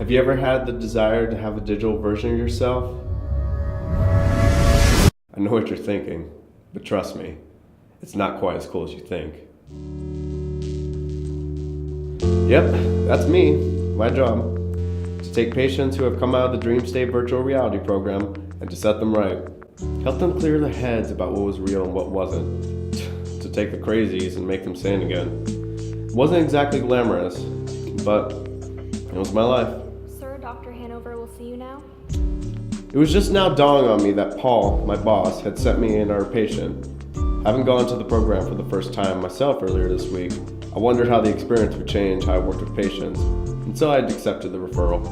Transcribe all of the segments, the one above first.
Have you ever had the desire to have a digital version of yourself? I know what you're thinking, but trust me, it's not quite as cool as you think. Yep, that's me, my job. To take patients who have come out of the DreamState virtual reality program and to set them right. Help them clear their heads about what was real and what wasn't. To take the crazies and make them sane again. It wasn't exactly glamorous, but it was my life. Sir, Dr. Hanover will see you now. It was just now dawning on me that Paul, my boss, had sent me in our patient. Having gone to the program for the first time myself earlier this week, I wondered how the experience would change how I worked with patients, and so I'd accepted the referral.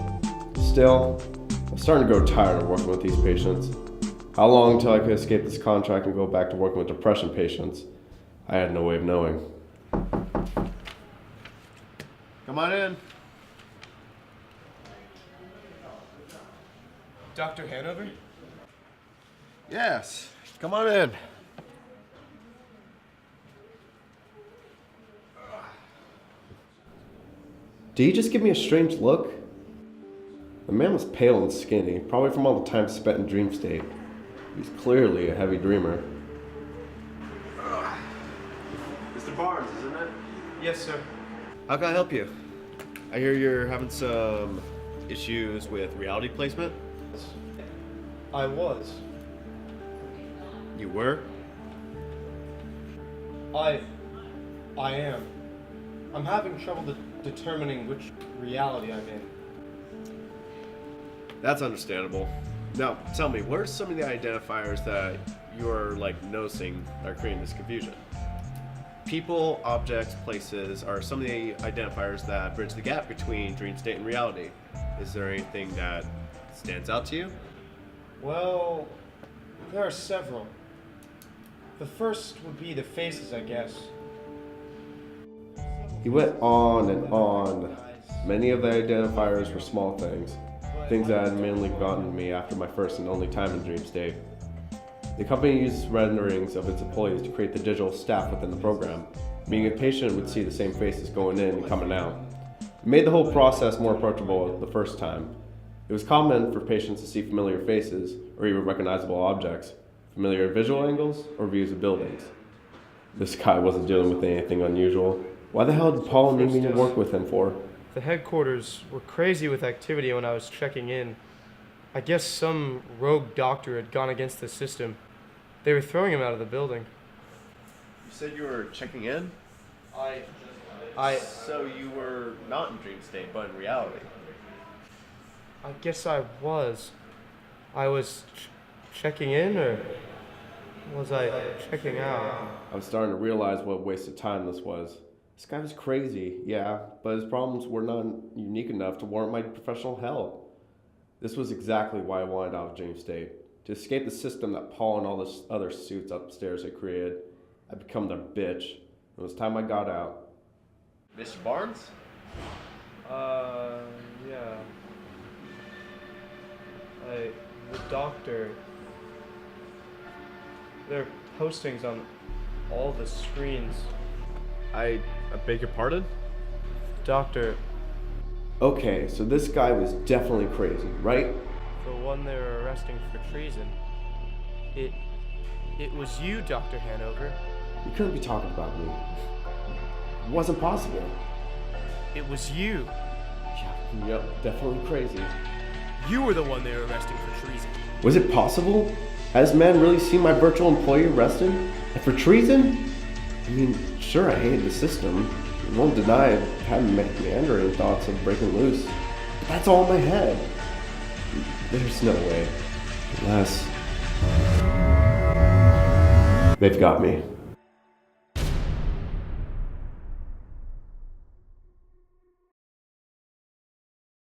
Still, I'm starting to grow tired of working with these patients. How long until I could escape this contract and go back to working with depression patients? I had no way of knowing. Come on in. Dr. Hanover? Yes, come on in. Did he just give me a strange look? The man was pale and skinny, probably from all the time spent in DreamState. He's clearly a heavy dreamer. Mr. Barnes, isn't it? Yes, sir. How can I help you? I hear you're having some issues with reality placement. I was. You were? I am. I'm having trouble determining which reality I'm in. That's understandable. Now, tell me, what are some of the identifiers that you're noticing are creating this confusion? People, objects, places are some of the identifiers that bridge the gap between dream state and reality. Is there anything that stands out to you? Well, there are several. The first would be the faces, I guess. He went on and on. Many of the identifiers were small things that had mainly gotten me after my first and only time in DreamState. The company uses renderings of its employees to create the digital staff within the program, meaning a patient would see the same faces going in and coming out. It made the whole process more approachable the first time. It was common for patients to see familiar faces or even recognizable objects, familiar visual angles, or views of buildings. This guy wasn't dealing with anything unusual. Why the hell did Paul need me to work with him for? The headquarters were crazy with activity when I was checking in. I guess some rogue doctor had gone against the system. They were throwing him out of the building. You said you were checking in? So you were not in DreamState, but in reality? I guess I was. I was checking in, or was I checking out? I was starting to realize what a waste of time this was. This guy was crazy, yeah, but his problems were not unique enough to warrant my professional help. This was exactly why I wanted out of DreamState. To escape the system that Paul and all the other suits upstairs had created. I'd become their bitch. It was time I got out. Mr. Barnes? Yeah. The doctor. There are postings on all the screens. I beg your pardon? Doctor, Okay, so this guy was definitely crazy, right? the one they were arresting for treason. It was you, Dr. Hanover. You couldn't be talking about me. It wasn't possible. It was you. Yep, definitely crazy. You were the one they were arresting for treason. Was it possible? Had this man really seen my virtual employee arrested? And for treason? I mean, sure, I hated the system. I won't deny I had meandering thoughts of breaking loose. But that's all in my head. There's no way. Unless... they've got me.